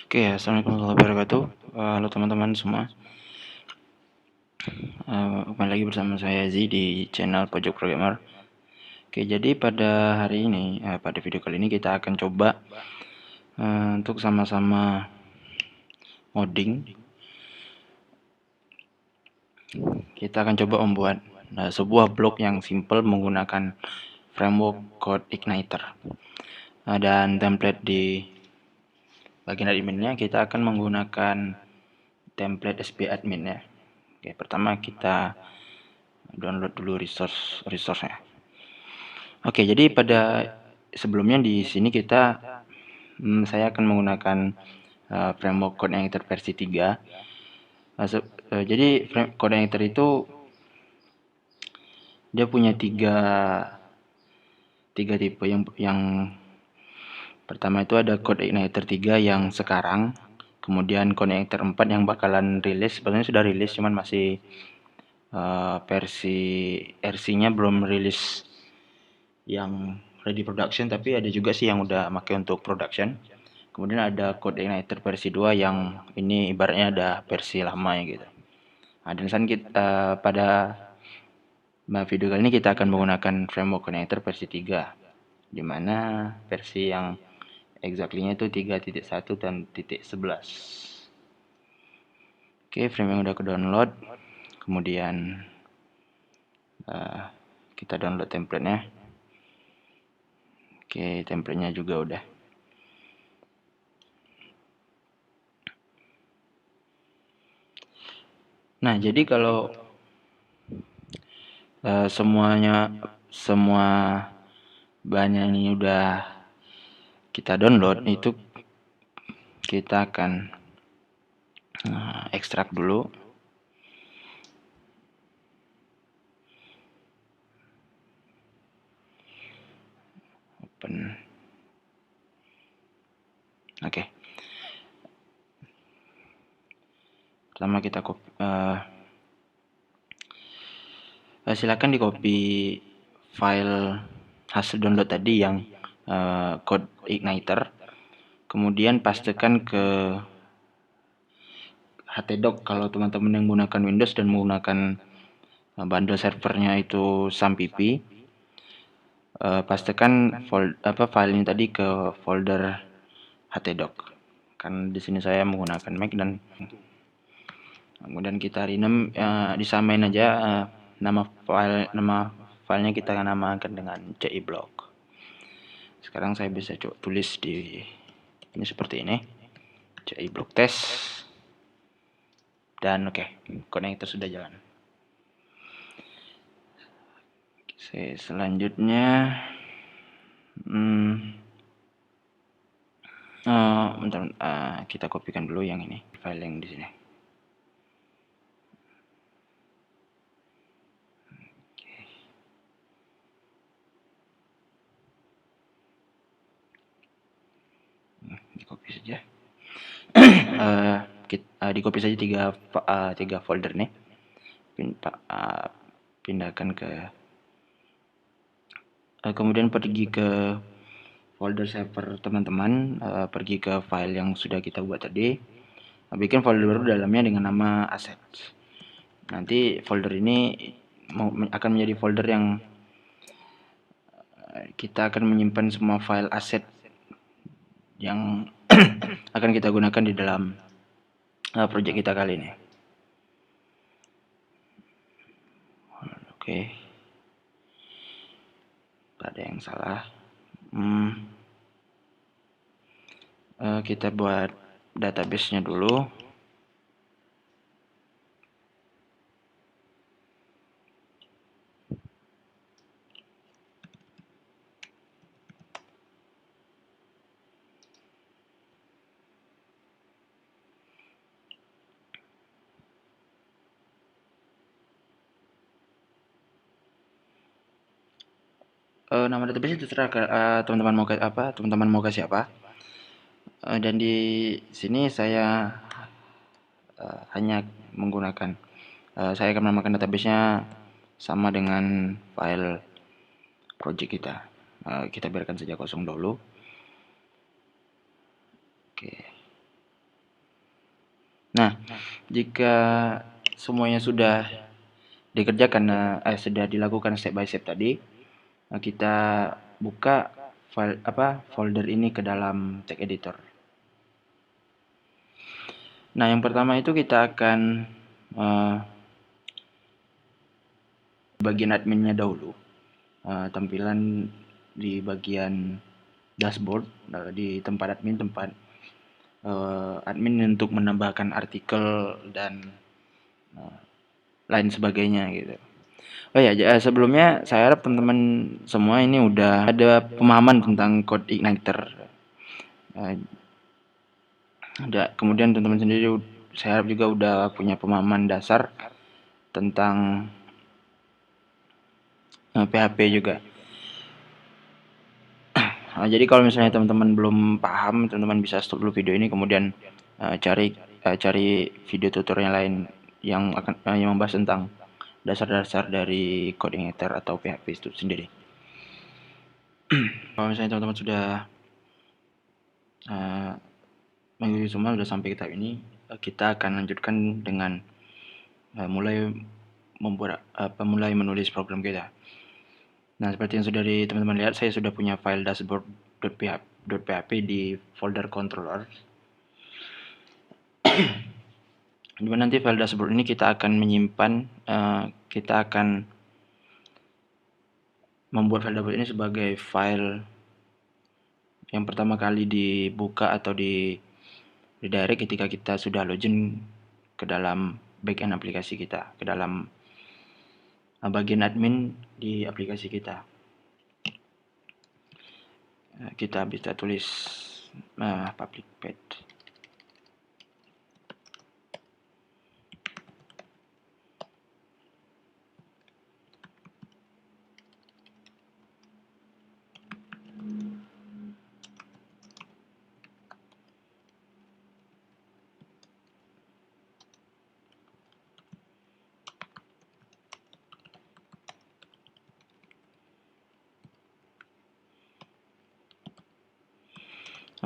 Oke, assalamualaikum warahmatullahi wabarakatuh. Halo teman-teman semua. Kembali lagi bersama saya Zi di channel Pojok Programmer. Oke, jadi pada hari ini, pada video kali ini kita akan coba untuk sama-sama ngoding. Kita akan coba membuat sebuah blog yang simple menggunakan framework Code Igniter. Dan template di bagian adminnya kita akan menggunakan template SB admin ya. Oke, pertama kita download dulu resource-nya. Oke, jadi pada sebelumnya di sini saya akan menggunakan framework CodeEditor versi 3. Jadi CodeEditor itu dia punya tiga tipe. Yang pertama itu ada CodeEditor 3 yang sekarang, kemudian CodeEditor 4 yang bakalan rilis. Sebenarnya sudah rilis, cuman masih versi RC-nya belum rilis yang ready production, tapi ada juga sih yang udah pakai untuk production. Kemudian ada CodeIgniter versi 2 yang ini ibaratnya ada versi lama ya gitu. Nah, dan pada video kali ini kita akan menggunakan framework CodeIgniter versi 3, dimana versi yang exactly-nya itu 3.1 dan .11. Oke, frame yang udah ke download, kemudian kita download template-nya. Oke, template-nya juga udah. Nah, jadi kalau semua bahannya ini udah kita download, itu kita akan ekstrak dulu. Open. Oke. Pertama kita silakan di copy file hasil download tadi yang code igniter, kemudian pastekan ke htdoc kalau teman-teman yang menggunakan Windows dan menggunakan bundle servernya itu SAMPP. Pastekan file ini tadi ke folder htdoc. Kan di sini saya menggunakan Mac, dan kemudian kita rename, disamain aja nama filenya kita akan namakan dengan CIBlock. Sekarang saya bisa coba tulis di ini seperti ini, CIBlock test, dan oke, connector sudah jalan. Oke, selanjutnya bentar, kita kopikan dulu yang ini, file yang di sini. Copy saja. Di copy saja tiga folder nih. Pindahkan ke kemudian pergi ke folder server teman-teman, pergi ke file yang sudah kita buat tadi, bikin folder baru dalamnya dengan nama asset. Nanti folder ini akan menjadi folder yang kita akan menyimpan semua file aset yang akan kita gunakan di dalam project kita kali ini. Oke, ada yang salah. Kita buat database-nya dulu. Nama database itu terserah teman-teman mau kasih apa. Dan di sini saya hanya menggunakan, saya akan menamakan database-nya sama dengan file project kita. Kita biarkan saja kosong dulu. Oke. Nah, jika semuanya sudah dikerjakan, sudah dilakukan step by step tadi, kita buka folder ini ke dalam tag editor. Nah, yang pertama itu kita akan bagian adminnya dahulu. Tampilan di bagian dashboard, di tempat admin untuk menambahkan artikel dan lain sebagainya gitu. Oh ya, sebelumnya saya harap teman-teman semua ini udah ada pemahaman tentang code igniter. Kemudian teman-teman sendiri saya harap juga udah punya pemahaman dasar tentang PHP juga. Jadi kalau misalnya teman-teman belum paham, teman-teman bisa stop dulu video ini, kemudian cari video tutorial lain yang yang membahas tentang dasar-dasar dari code igniter atau PHP itu sendiri. Kalau misalnya teman-teman sudah mengikuti semua, sudah sampai ke tahap ini, kita akan lanjutkan dengan mulai menulis program kita. Nah, seperti yang sudah teman-teman lihat, saya sudah punya file dashboard.php di folder controller. Dimana nanti file dashboard ini kita akan menyimpan, kita akan membuat file dashboard ini sebagai file yang pertama kali dibuka atau di redirect ketika kita sudah login ke dalam backend aplikasi kita, ke dalam bagian admin di aplikasi kita. Kita bisa tulis public path.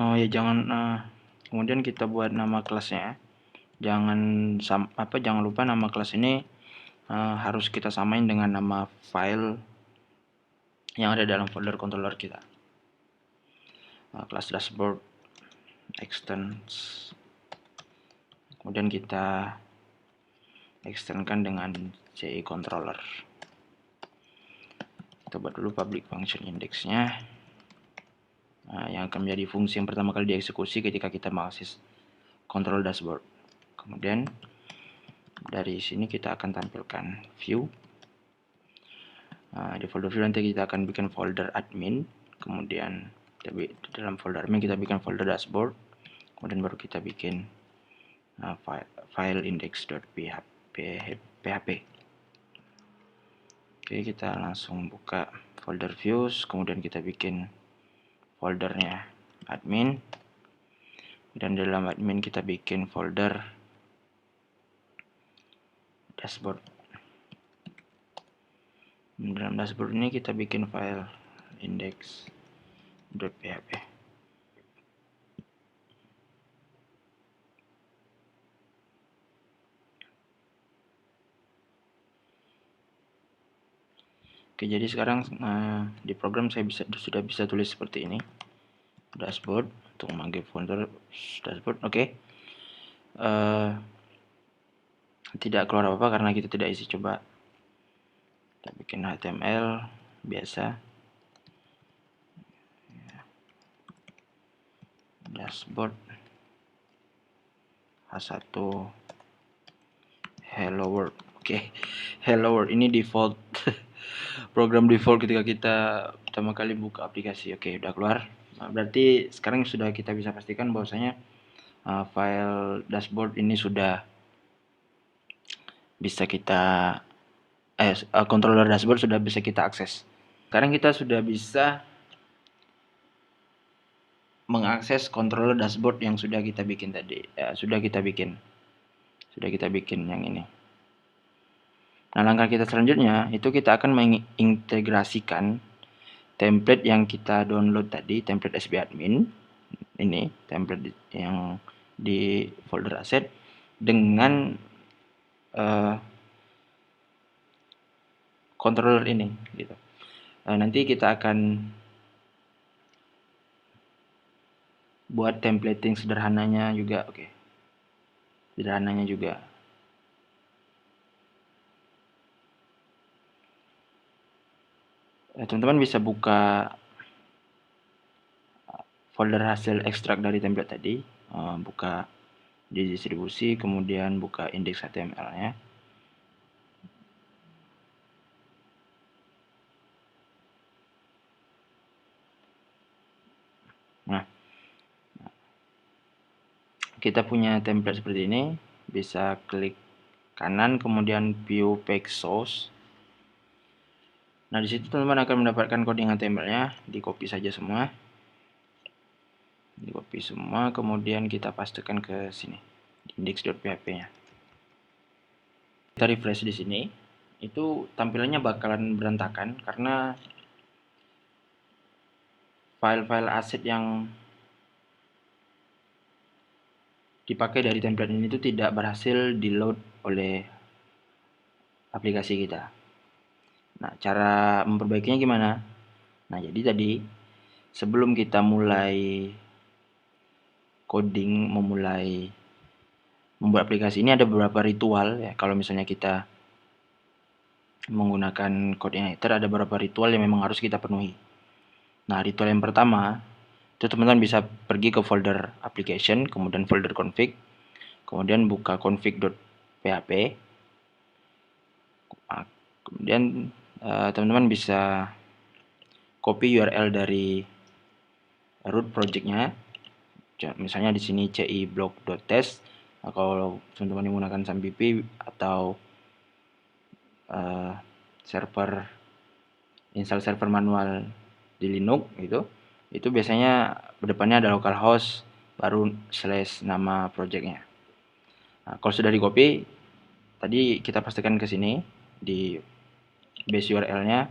Oh ya, kemudian kita buat nama kelasnya. Jangan lupa nama kelas ini harus kita samain dengan nama file yang ada dalam folder controller kita. Kelas dashboard extends, kemudian kita extendkan dengan CI controller. Kita buat dulu public function indexnya, yang akan menjadi fungsi yang pertama kali dieksekusi ketika kita mengakses control dashboard. Kemudian dari sini kita akan tampilkan view. Di folder view nanti kita akan bikin folder admin, kemudian di dalam folder admin kita bikin folder dashboard, kemudian baru kita bikin file index.php. Oke, kita langsung buka folder views, kemudian kita bikin foldernya admin, dan dalam admin kita bikin folder dashboard. Dalam dashboard ini kita bikin file index.php. Oke, jadi sekarang di program saya sudah bisa tulis seperti ini, dashboard, untuk memanggil folder dashboard. Oke. Tidak keluar apa-apa karena kita tidak isi. Coba kita bikin HTML biasa, dashboard H1 hello world. Oke, hello world ini default program default ketika kita pertama kali buka aplikasi. Oke, udah keluar. Berarti sekarang sudah kita bisa pastikan bahwasanya file dashboard ini sudah bisa kita controller dashboard sudah bisa kita akses. Sekarang kita sudah bisa mengakses controller dashboard yang sudah kita bikin tadi. Sudah kita bikin yang ini. Nah, langkah kita selanjutnya itu kita akan mengintegrasikan template yang kita download tadi, template SB admin. Ini template yang di folder asset. dengan controller ini gitu. Nanti kita akan buat templating sederhananya juga, oke. Sederhananya juga. Teman-teman bisa buka folder hasil ekstrak dari template tadi, buka di distribusi, kemudian buka index HTML-nya. Nah, kita punya template seperti ini, bisa klik kanan, kemudian view page source. Nah, di situ teman-teman akan mendapatkan coding HTML-nya, di copy saja semua. Di copy semua, kemudian kita pastekan ke sini, index.php-nya. Kita refresh di sini, itu tampilannya bakalan berantakan karena file-file aset yang dipakai dari template ini itu tidak berhasil di-load oleh aplikasi kita. Nah, cara memperbaikinya gimana? Nah, jadi tadi sebelum kita mulai coding, memulai membuat aplikasi ini ada beberapa ritual ya. Kalau misalnya kita menggunakan coordinator, ada beberapa ritual yang memang harus kita penuhi. Nah, ritual yang pertama itu teman-teman bisa pergi ke folder application, kemudian folder config, kemudian buka config.php. Kemudian teman-teman bisa copy URL dari root projectnya. Misalnya di sini ci-block.test. Nah, kalau teman-teman menggunakan SAMPP atau install server manual di Linux gitu, itu biasanya depannya ada localhost baru slash nama projectnya. Nah, kalau sudah di copy, tadi kita pastikan ke sini di base URL-nya.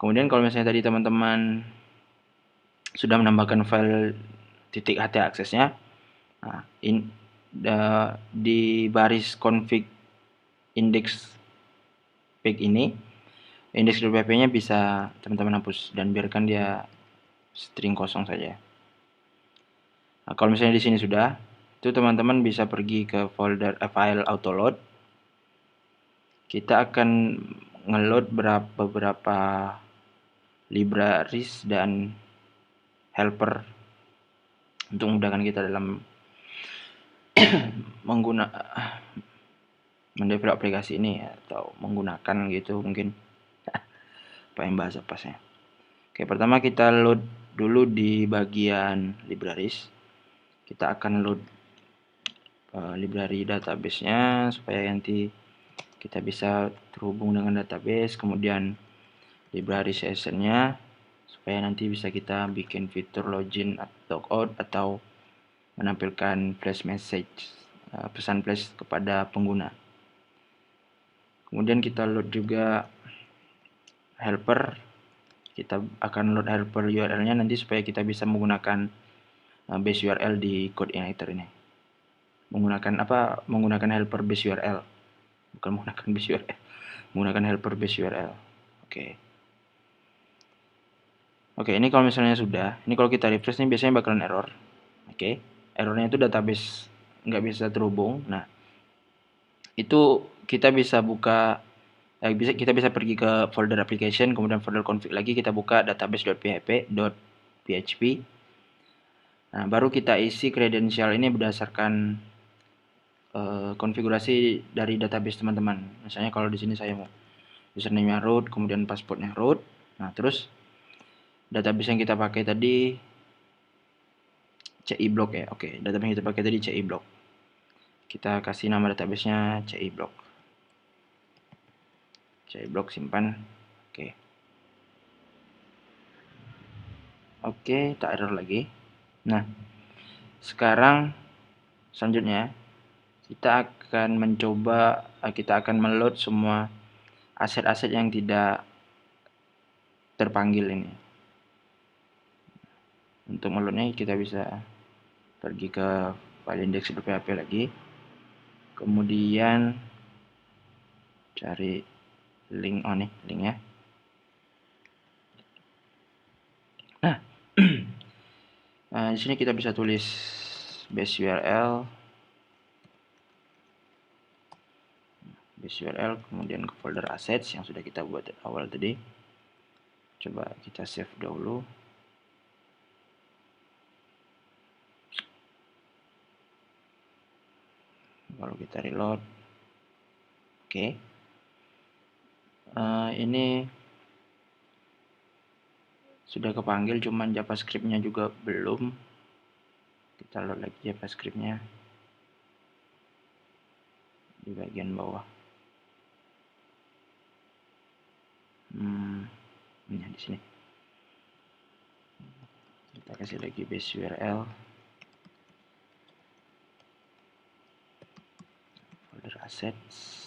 Kemudian kalau misalnya tadi teman-teman sudah menambahkan file .ht aksesnya, nah, di baris config index page ini, index.php-nya bisa teman-teman hapus dan biarkan dia string kosong saja. Nah, kalau misalnya di sini sudah, itu teman-teman bisa pergi ke folder file autoload. Kita akan ngeload beberapa libraries dan helper untuk memudahkan kita dalam mendevelop aplikasi ini atau menggunakan gitu mungkin. Apa yang bahasa pasnya. Oke, pertama kita load dulu di bagian libraries. Kita akan load library database-nya supaya nanti kita bisa terhubung dengan database, kemudian library session-nya supaya nanti bisa kita bikin fitur login atau logout atau menampilkan flash message, pesan flash kepada pengguna. Kemudian kita load juga helper. Kita akan load helper URL-nya nanti supaya kita bisa menggunakan base URL di coordinator ini. Menggunakan helper base URL. Bukan menggunakan base URL. Menggunakan helper base URL. Oke, ini kalau misalnya sudah, ini kalau kita refresh ini biasanya bakalan error. Oke, errornya itu database nggak bisa terhubung. Nah, itu kita bisa buka, kita bisa pergi ke folder application, kemudian folder config lagi, kita buka database.php. Nah, baru kita isi kredensial ini berdasarkan konfigurasi dari database teman-teman. Misalnya kalau di sini saya mau username-nya root, kemudian password-nya root. Nah, terus database yang kita pakai tadi ci-block ya. Oke, database yang kita pakai tadi ci-block. Kita kasih nama database-nya ci-block. Ci-block simpan. Oke, tak error lagi. Nah, sekarang selanjutnya kita akan mencoba, kita akan meload semua aset-aset yang tidak terpanggil ini. Untuk meloadnya kita bisa pergi ke file index.php lagi. Kemudian cari link, nih linknya. Nah, di sini kita bisa tulis base URL, kemudian ke folder assets yang sudah kita buat awal tadi. Coba kita save dahulu. Lalu kita reload. Oke. Ini sudah kepanggil, cuman JavaScript-nya juga belum. Kita load lagi JavaScript-nya di bagian bawah. Ini di sini. Kita kasih lagi base URL, folder assets.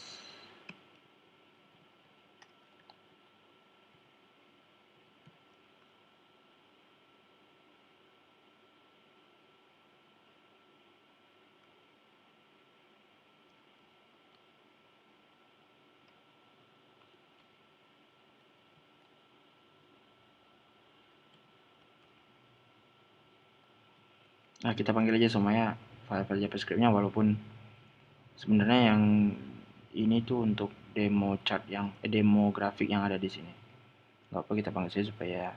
Nah, kita panggil aja semuanya file-file JavaScript-nya, walaupun sebenarnya yang ini tuh untuk demo chart demo grafik yang ada di sini. Gak apa, kita panggil saja supaya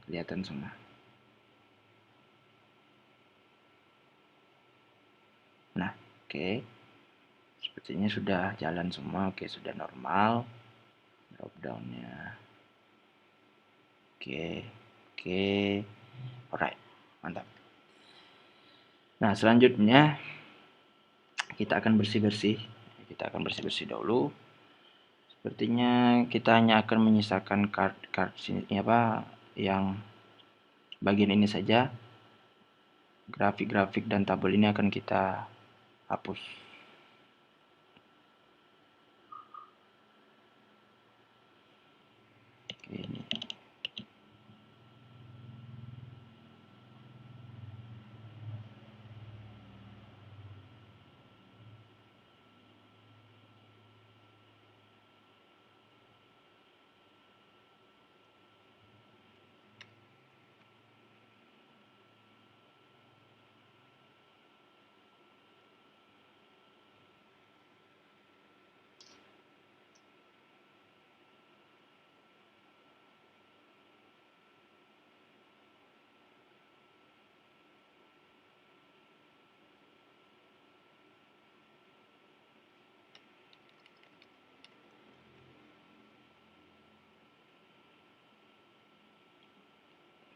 kelihatan semua. Nah, oke. Sepertinya sudah jalan semua. Oke, sudah normal. Drop down-nya. Oke. Alright, mantap. Nah, selanjutnya kita akan bersih-bersih. Kita akan bersih-bersih dahulu. Sepertinya kita hanya akan menyisakan card sini yang bagian ini saja. Grafik-grafik dan tabel ini akan kita hapus. Ini.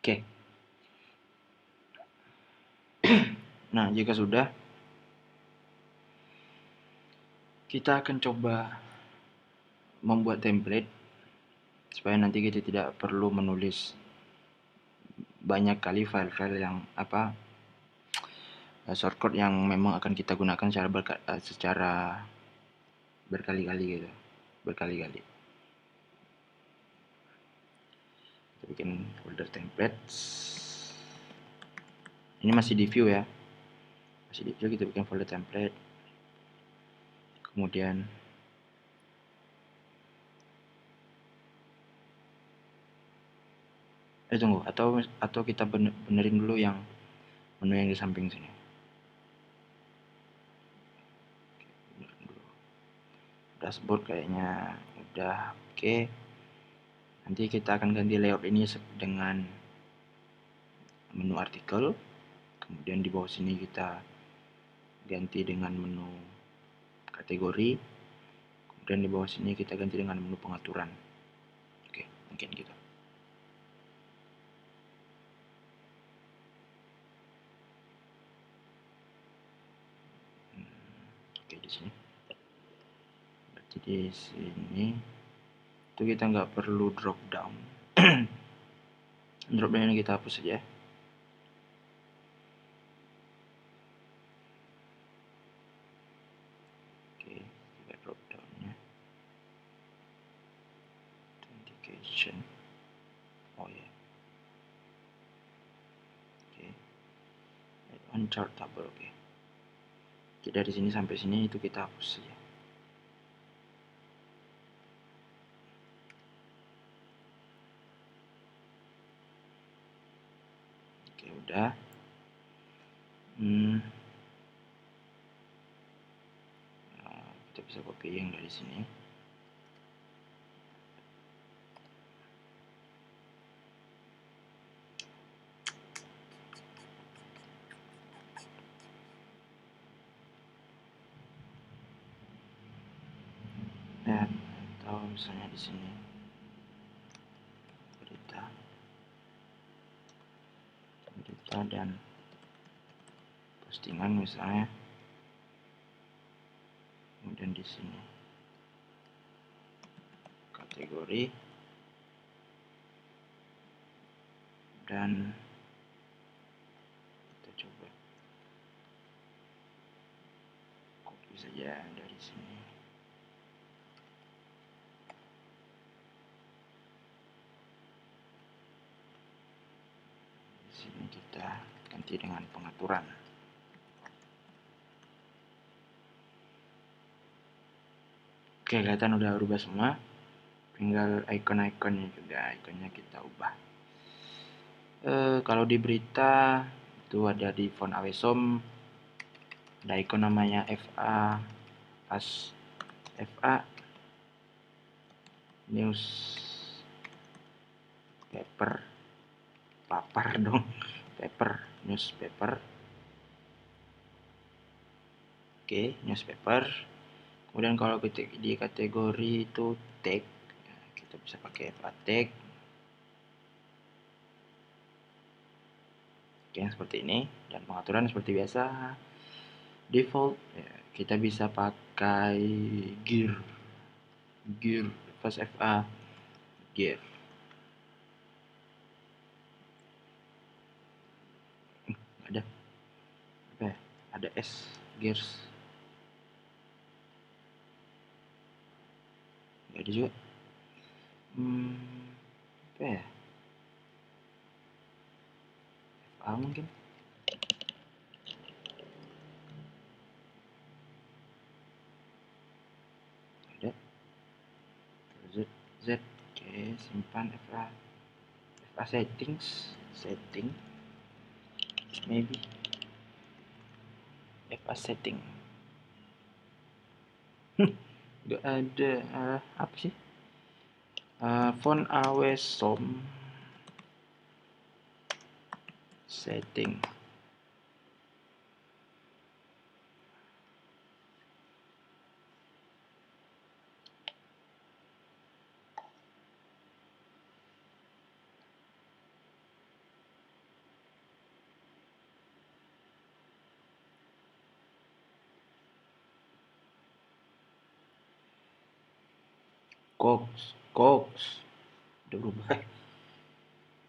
Oke. Nah, jika sudah, kita akan coba membuat template supaya nanti kita tidak perlu menulis banyak kali file-file yang shortcut yang memang akan kita gunakan secara berkali-kali gitu. Berkali-kali. Kita bikin folder templates. Ini masih di view ya. Masih di view, kita bikin folder template. Kemudian tunggu, atau kita benerin dulu yang menu yang di samping sini. Dashboard kayaknya udah oke. Nanti kita akan ganti layout ini dengan menu artikel. Kemudian di bawah sini kita ganti dengan menu kategori. Kemudian di bawah sini kita ganti dengan menu pengaturan. Oke, mungkin gitu. Oke, di sini. Berarti di sini itu kita nggak perlu drop down. Drop down ini kita hapus saja. Oke, kita drop downnya. Authentication. Oh ya. Oke. On chart table, oke. Dari sini sampai sini itu kita hapus saja. Oke, udah. Kita bisa copy yang dari sini. Atau misalnya di sini berita dan postingan misalnya, kemudian di sini kategori dan kita coba copy saja dari sini. Di sini kita ganti dengan pengaturan. Oke, kelihatan udah berubah semua. Tinggal icon-iconnya juga, iconnya kita ubah. Kalau di berita itu ada di font Awesom, ada icon namanya FA news paper, papar dong, paper, newspaper. Oke, newspaper. Kemudian kalau di kategori itu tag, kita bisa pakai FA tag. Oke, yang seperti ini. Dan pengaturan seperti biasa, default ya, kita bisa pakai gear plus FA gear. Ada apa ya? Ada S gears, nggak ada juga. Apa ya? FA mungkin. Ada Z. Oke, simpan FA setting maybe FA setting. Nggak ada. Apa sih? Font Awesom setting. Cox udah berubah.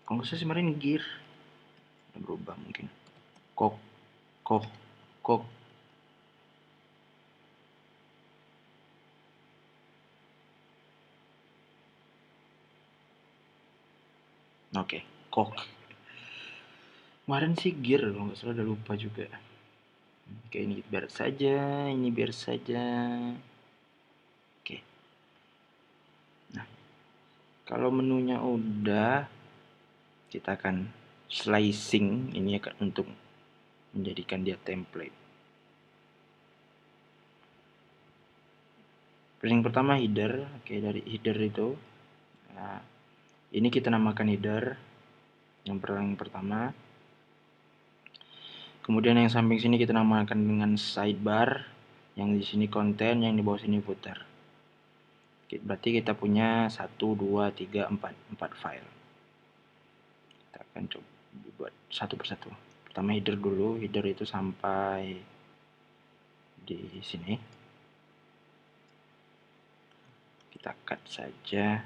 Kalau saya kemarin gear udah berubah mungkin. Kok oke, kok kemarin sih gear kalau nggak salah, udah lupa juga. Oke, ini biar saja. Oke, nah kalau menunya udah, kita akan slicing ini akan untuk menjadikan dia template. Yang pertama header. Oke, dari header itu, nah, ini kita namakan header yang pertama. Kemudian yang samping sini kita namakan dengan sidebar, yang di sini konten, yang di bawah sini footer. Oke, berarti kita punya 1, 2, 3, 4 file. Kita akan coba buat satu persatu. Pertama header dulu, header itu sampai di sini. Kita cut saja.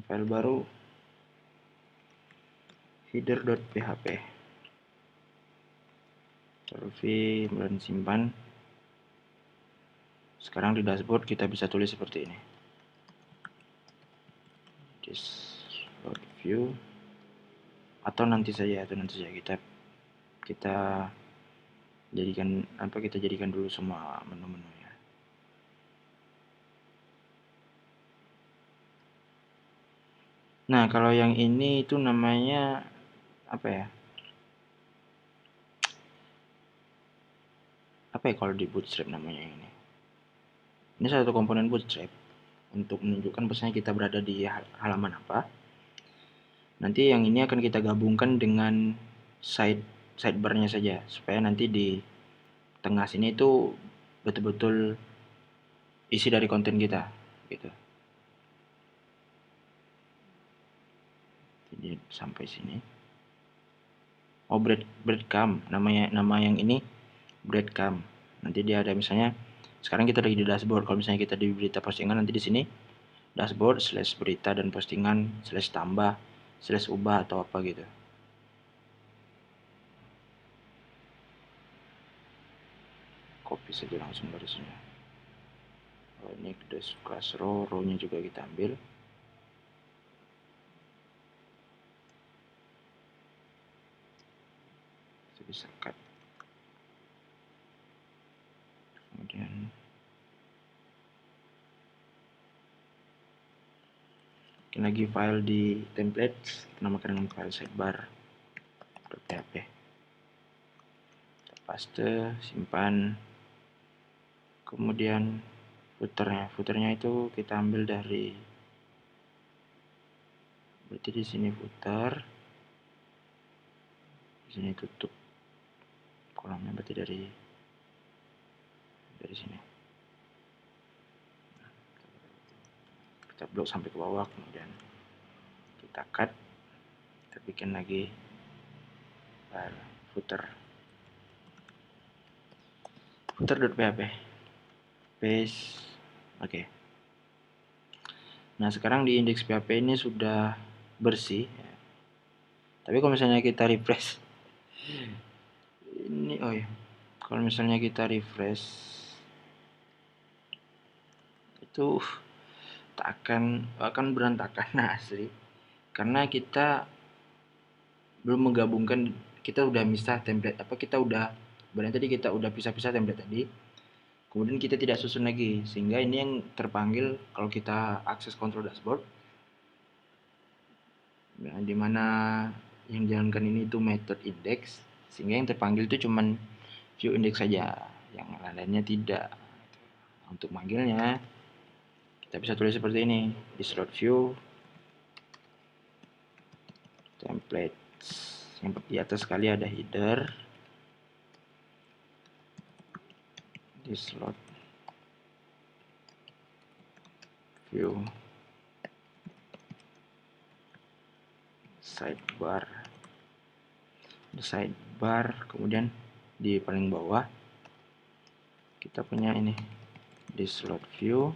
File baru header.php. Save dan simpan. Sekarang di dashboard kita bisa tulis seperti ini. Dashboard view atau nanti saja kita jadikan dulu semua menu-menunya. Nah, kalau yang ini itu namanya apa ya? Apa ya kalau di Bootstrap namanya ini? Ini salah satu komponen Bootstrap untuk menunjukkan pesannya kita berada di halaman apa. Nanti yang ini akan kita gabungkan dengan sidebar-nya saja, supaya nanti di tengah sini itu betul-betul isi dari konten kita, gitu. Jadi sampai sini. Oh, breadcrumb, nama yang ini breadcrumb. Nanti dia ada misalnya sekarang kita lagi di dashboard. Kalau misalnya kita di berita postingan, nanti di sini dashboard / berita dan postingan / tambah / ubah atau apa gitu. Copy saja langsung dari sini. Oh, ini class row-nya juga kita ambil. Kita bisa cut. Kemudian bikin lagi file di template, namakan dengan file sidebar.php. Kita paste, simpan. Kemudian footernya itu kita ambil dari, berarti di sini footer, di sini tutup kolomnya, berarti dari sini kita blok sampai ke bawah, kemudian kita cut, kita bikin lagi file footer.php, paste. Oke. Nah, sekarang di indeks PHP ini sudah bersih ya. Tapi kalau misalnya kita refresh ini, oh ya, kalau misalnya kita refresh itu akan berantakan. Nah, asli, karena kita belum menggabungkan, kita udah misah template kita udah tadi kita udah pisah-pisah template tadi, kemudian kita tidak susun lagi, sehingga ini yang terpanggil kalau kita akses kontrol dashboard, nah, dimana yang dijalankan ini itu method index, sehingga yang terpanggil itu cuman view index saja, yang lainnya tidak. Untuk manggilnya kita bisa tulis seperti ini, di slot view templates, yang di atas sekali ada header, di slot view sidebar, kemudian di paling bawah kita punya ini, di slot view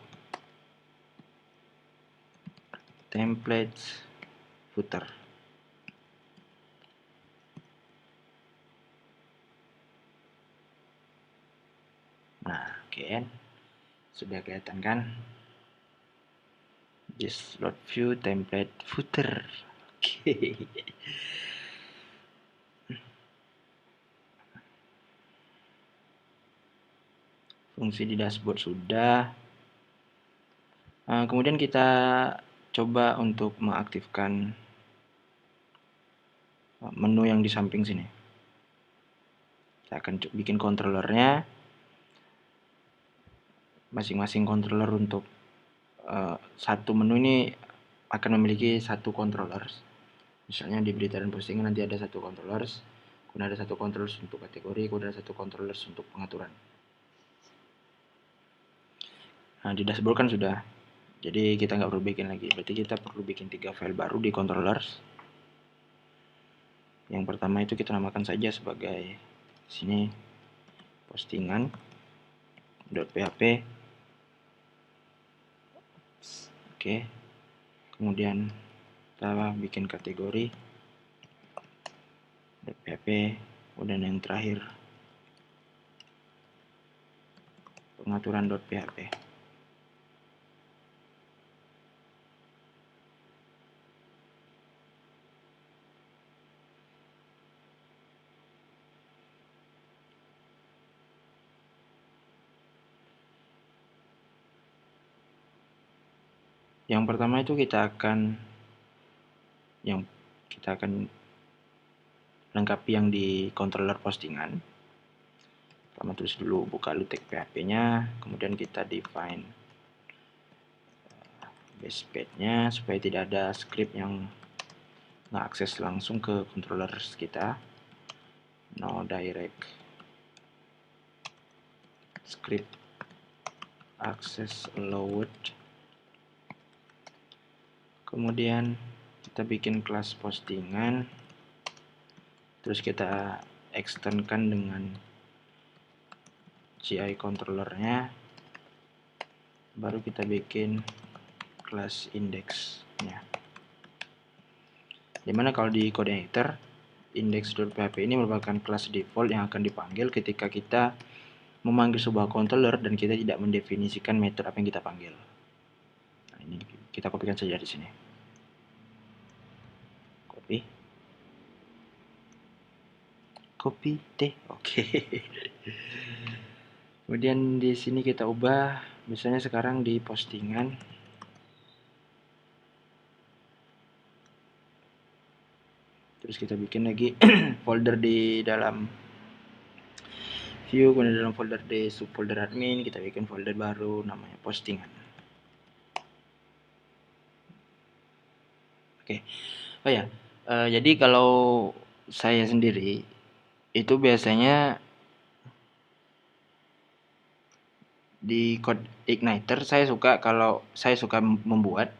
templates footer. Nah, oke, sudah kelihatan kan, di slot view template footer. Oke. Fungsi di dashboard sudah. Kemudian kita coba untuk mengaktifkan menu yang di samping sini. Saya akan bikin controllernya. Masing-masing controller untuk satu menu ini akan memiliki satu controller. Misalnya di berita dan postingan nanti ada satu controller, kemudian ada satu controller untuk kategori, kemudian ada satu controller untuk pengaturan. Nah, di dashboard kan sudah, jadi kita nggak perlu bikin lagi. Berarti kita perlu bikin 3 file baru di controllers. Yang pertama itu kita namakan saja sebagai sini postingan.php. Oke. Kemudian kita bikin kategori .php, kemudian yang terakhir pengaturan.php. Yang pertama itu kita akan lengkapi yang di controller postingan. Pertama tulis dulu, buka dulu tag PHP-nya, kemudian kita define base page-nya supaya tidak ada script yang nge-akses langsung ke controller kita. No direct script access allowed. Kemudian kita bikin kelas postingan, terus kita extendkan dengan GI controllernya, baru kita bikin kelas index-nya. Dimana kalau di code editor, index.php ini merupakan kelas default yang akan dipanggil ketika kita memanggil sebuah controller dan kita tidak mendefinisikan metode apa yang kita panggil. Nah, ini kita kopikan saja di sini. Copy T. Oke. Kemudian di sini kita ubah, misalnya sekarang di postingan. Terus kita bikin lagi folder di dalam view, kemudian dalam folder di subfolder admin kita bikin folder baru namanya postingan. Oke. Oh ya, jadi kalau saya sendiri itu biasanya di code igniter saya suka membuat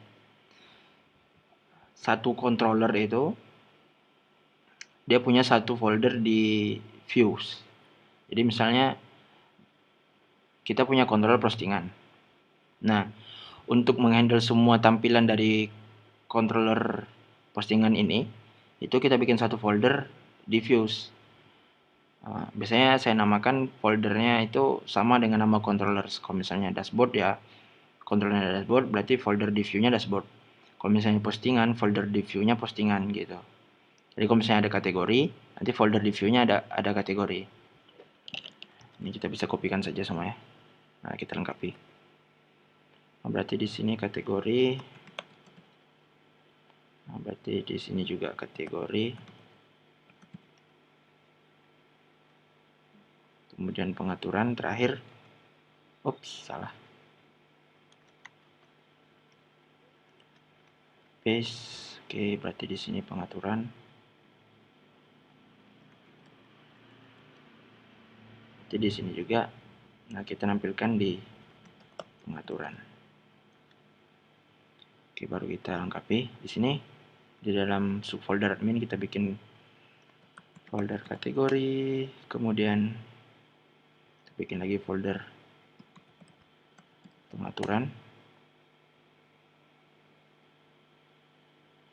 satu controller itu dia punya satu folder di views. Jadi misalnya kita punya controller postingan. Nah, untuk menghandle semua tampilan dari controller postingan ini, itu kita bikin satu folder di views. Biasanya saya namakan foldernya itu sama dengan nama controller. Kalau misalnya dashboard ya, controllernya dashboard berarti folder di view-nya dashboard. Kalau misalnya postingan, folder di view-nya postingan gitu. Jadi kalau misalnya ada kategori, nanti folder di view-nya ada kategori. Ini kita bisa kopikan saja semua ya. Nah, kita lengkapi. Nah, berarti di sini kategori. Nah, berarti di sini juga kategori. Kemudian pengaturan terakhir. Ups, salah. Paste. Oke, berarti di sini pengaturan. Jadi di sini juga. Nah, kita nampilkan di pengaturan. Oke, baru kita lengkapi di sini. Di dalam subfolder admin kita bikin folder kategori, kemudian kita bikin lagi folder pengaturan.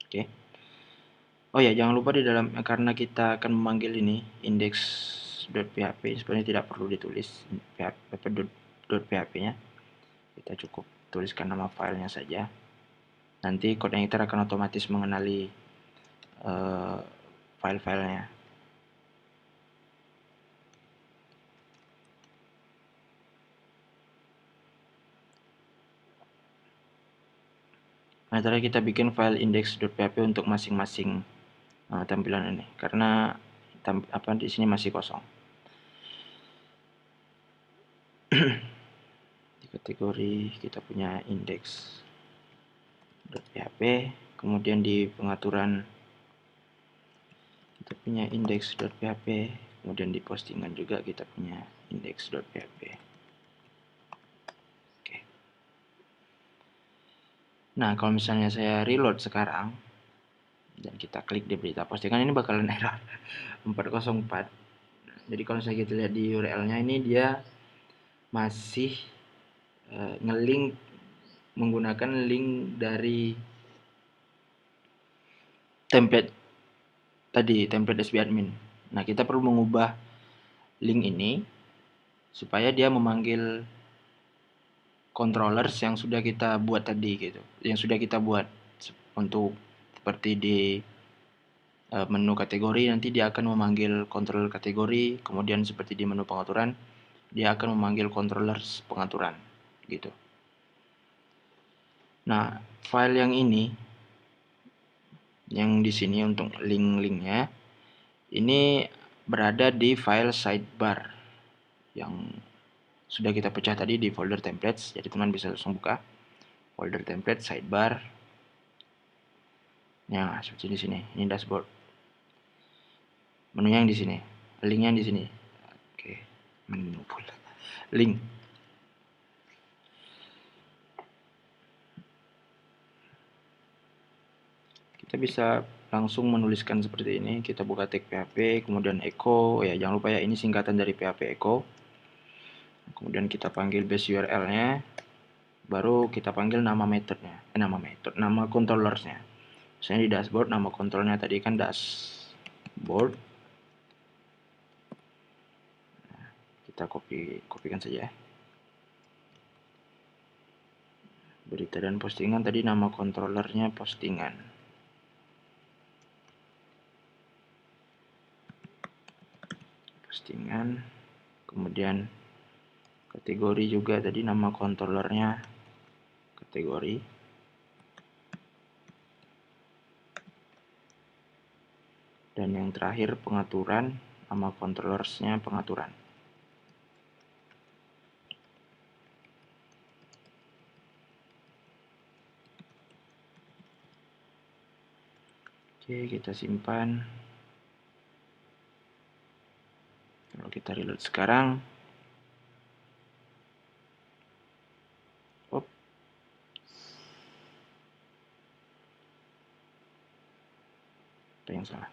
Oke. Oh ya, jangan lupa di dalam, karena kita akan memanggil ini index.php, sebenarnya tidak perlu ditulis .php-nya. Kita cukup tuliskan nama filenya saja. Nanti code editor akan otomatis mengenali file-filenya. Nah, tadi kita bikin file index.php untuk masing-masing tampilan ini, karena di sini masih kosong. Di kategori kita punya index.php, kemudian di pengaturan kita punya index.php, kemudian di postingan juga kita punya index.php. Oke. Nah, kalau misalnya saya reload sekarang dan kita klik di berita postingan, ini bakalan error 404. Jadi kalau saya kita lihat di URL-nya, ini dia masih ngelink menggunakan link dari template tadi, template SB admin. Nah, kita perlu mengubah link ini supaya dia memanggil controllers yang sudah kita buat tadi gitu, yang sudah kita buat untuk seperti di menu kategori, nanti dia akan memanggil controller kategori, kemudian seperti di menu pengaturan dia akan memanggil controllers pengaturan gitu. Nah, file yang ini, yang di sini untuk link-linknya, ini berada di file sidebar yang sudah kita pecah tadi di folder templates. Jadi teman bisa langsung buka folder template sidebar. Nah, seperti di sini. Ini dashboard. Menu yang di sini, linknya di sini. Oke, menu pula. Link. Kita bisa langsung menuliskan seperti ini. Kita buka tag PHP, kemudian echo. Ya, jangan lupa ya, ini singkatan dari PHP echo. Kemudian kita panggil base URL-nya. Baru kita panggil nama metodenya. Nama controllersnya. Misalnya di dashboard, nama kontrolnya tadi kan dashboard. Nah, kita kopikan saja. Berita dan postingan tadi nama controllernya postingan. Kemudian kategori juga tadi nama controllernya kategori. Dan yang terakhir pengaturan, nama controllersnya pengaturan. Oke, kita simpan. Kalau kita reload sekarang, apa yang salah?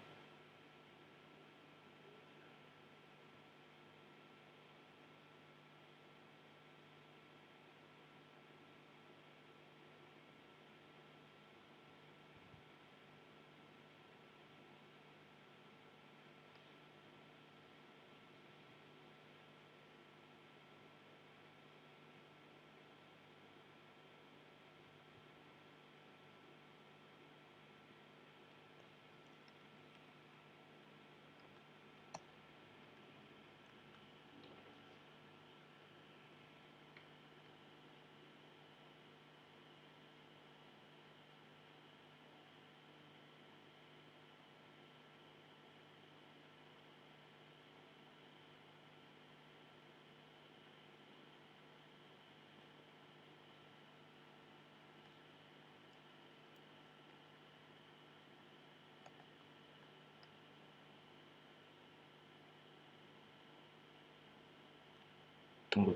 Tunggu.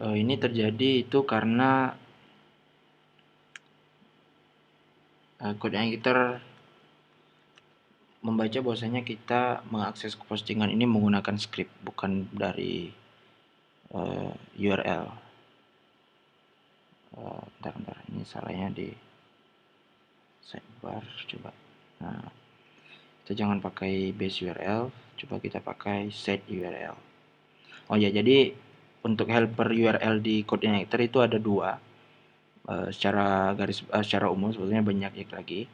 Ini terjadi itu karena code editor membaca bahwasanya kita mengakses ke postingan ini menggunakan script, bukan dari URL. Bentar, ini salahnya di sidebar, coba. Nah, kita jangan pakai base URL, coba kita pakai set URL. Oh ya, jadi untuk helper URL di code injector itu ada dua. Secara umum sebetulnya banyak lagi.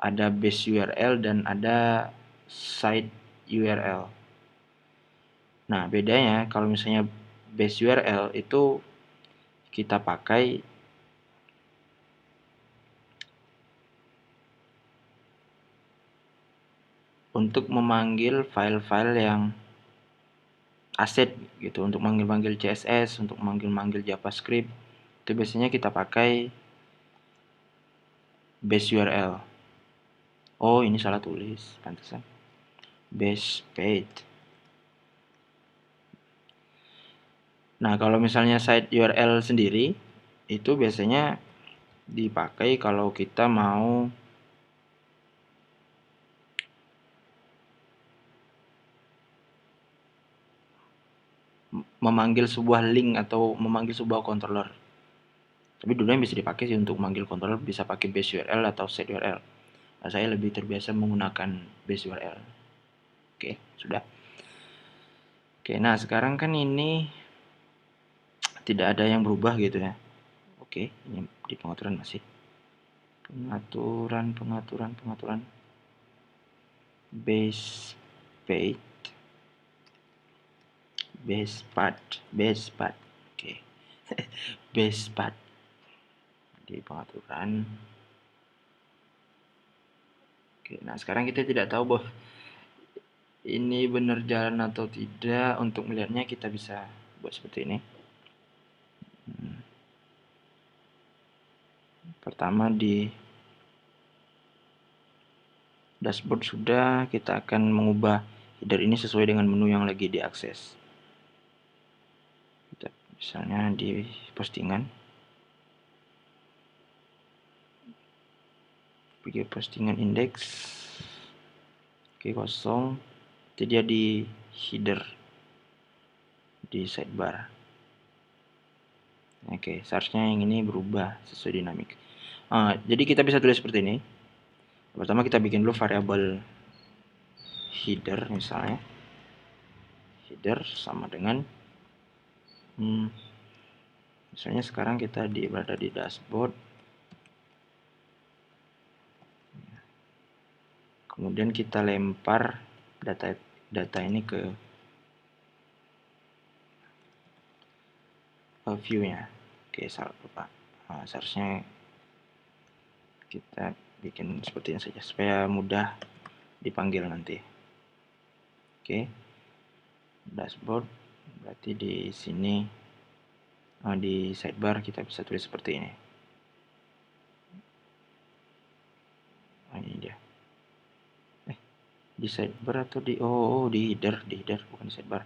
Ada base URL dan ada site URL. Nah, bedanya kalau misalnya base URL itu kita pakai untuk memanggil file-file yang aset gitu, untuk manggil-manggil CSS, untuk manggil-manggil JavaScript. Itu biasanya kita pakai base URL. Oh, ini salah tulis, pantesan. Base page. Nah, kalau misalnya site URL sendiri, itu biasanya dipakai kalau kita mau memanggil sebuah link atau memanggil sebuah controller. Tapi dulu yang bisa dipakai sih untuk manggil controller bisa pakai base URL atau set URL. Nah, saya lebih terbiasa menggunakan base URL. Oke, sudah. Oke, nah sekarang kan ini tidak ada yang berubah gitu ya. Oke, ini di pengaturan masih. Pengaturan. Base path. Base path. Oke. Base path. di pengaturan. Oke, nah sekarang kita tidak tahu bahwa ini benar jalan atau tidak. Untuk melihatnya kita bisa buat seperti ini. Pertama di dashboard sudah, kita akan mengubah header ini sesuai dengan menu yang lagi diakses. Kita misalnya di postingan, pergi postingan indeks, oke kosong, jadi dia di header di sidebar. Oke, seharusnya yang ini berubah sesuai dinamik. Jadi kita bisa tulis seperti ini. Pertama kita bikin dulu variabel header, misalnya header sama dengan misalnya sekarang kita berada di dashboard, kemudian kita lempar data ini ke view-nya. Oke, seharusnya kita bikin seperti ini saja supaya mudah dipanggil nanti. Oke, dashboard berarti di sini di sidebar kita bisa tulis seperti ini. Ini dia. Di sidebar atau di di header bukan di sidebar.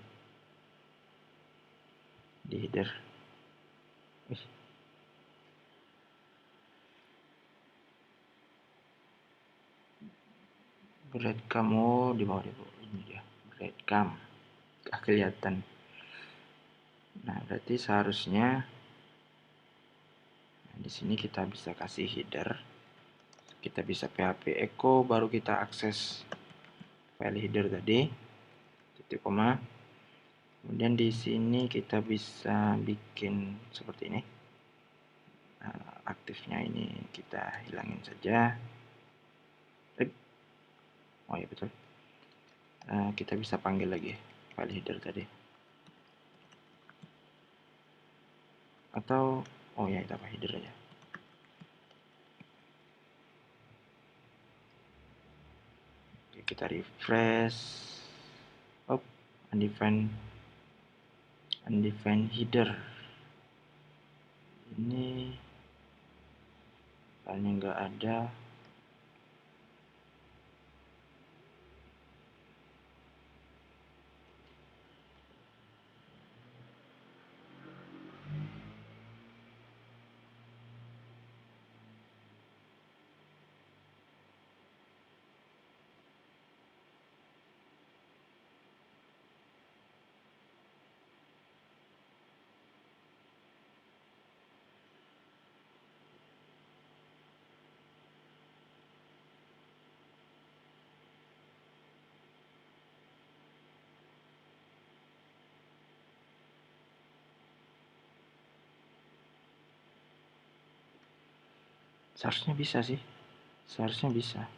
Di header. Breadcrumb, di bawah ini dia, breadcrumb. Kelihatan. Nah, berarti seharusnya di sini kita bisa kasih header. Kita bisa php echo, baru kita akses file header tadi, titik koma. Kemudian di sini kita bisa bikin seperti ini. Aktifnya ini kita hilangin saja. Oh ya betul. Kita bisa panggil lagi file header tadi. Atau ya itu apa, header aja. Oke, kita refresh. Undefined header. Ini filenya nggak ada. Seharusnya bisa sih. Seharusnya bisa.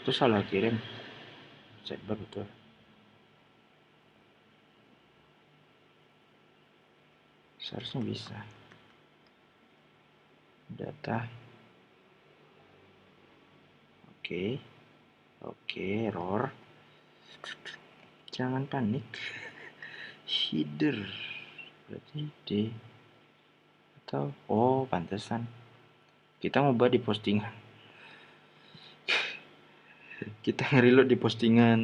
Itu salah kirim. Sidebar betul. Seharusnya bisa. Data. Oke, error. Jangan panik. Header. Berarti D. Atau pantesan. Kita ngubah di postingan. Kita nge-reload di postingan,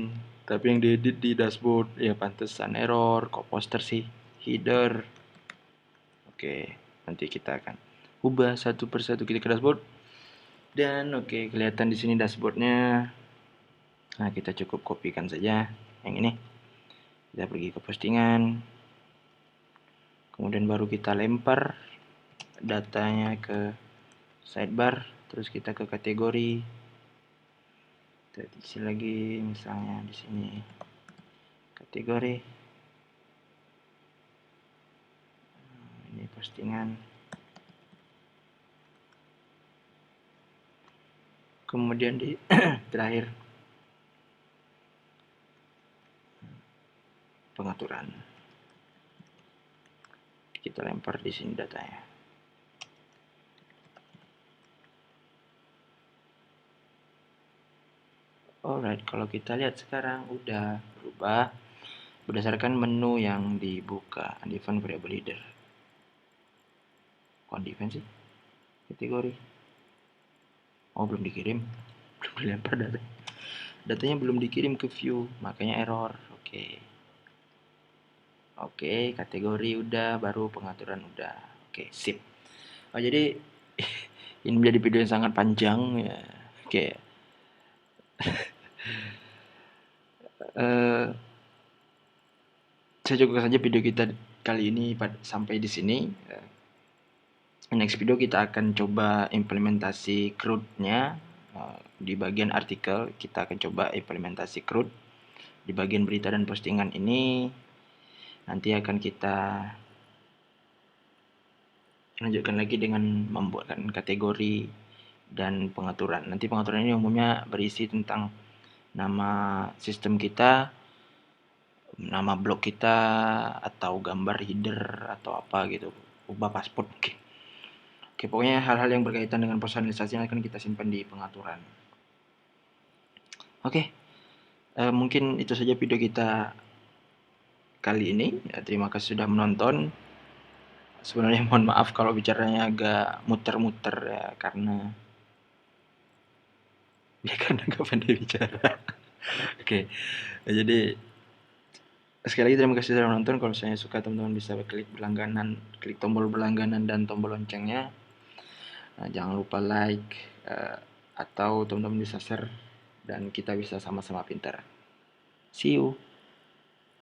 tapi yang diedit di dashboard. Ya pantesan error. Kok poster sih? Header. Oke, nanti kita akan ubah satu persatu. Kita ke dashboard. Dan oke, kelihatan di sini dashboardnya. Nah, kita cukup kopikan saja yang ini. Kita pergi ke postingan. Kemudian baru kita lempar datanya ke sidebar. Terus kita ke kategori. Kita isi lagi misalnya di sini kategori. Ini postingan. Kemudian di terakhir pengaturan. Kita lempar di sini datanya. Alright, kalau kita lihat sekarang udah berubah berdasarkan menu yang dibuka. Undefine variable header. Kok undefine sih? Kategori. Oh, belum dikirim. Belum dilempar data. Datanya belum dikirim ke view, makanya error. Oke, kategori udah, baru pengaturan udah. Oke, sip. Oh, jadi ini menjadi video yang sangat panjang ya. Oke. Eh, saya cukupkan saja video kita kali ini sampai di sini. Next video kita akan coba implementasi CRUD-nya. Di bagian artikel kita akan coba implementasi CRUD. Di bagian berita dan postingan ini nanti akan kita lanjutkan lagi dengan membuatkan kategori dan pengaturan. Nanti pengaturan ini umumnya berisi tentang nama sistem kita, nama blog kita, atau gambar header atau apa gitu, ubah password mungkin. Oke, pokoknya hal-hal yang berkaitan dengan personalisasi yang akan kita simpan di pengaturan. Oke, mungkin itu saja video kita kali ini. Ya, terima kasih sudah menonton. Sebenarnya mohon maaf kalau bicaranya agak muter-muter ya, karena nggak pandai bicara. Oke, jadi sekali lagi terima kasih sudah menonton. Kalau misalnya suka, teman-teman bisa klik tombol berlangganan dan tombol loncengnya. Jangan lupa like, atau teman-teman bisa share dan kita bisa sama-sama pintar. See you.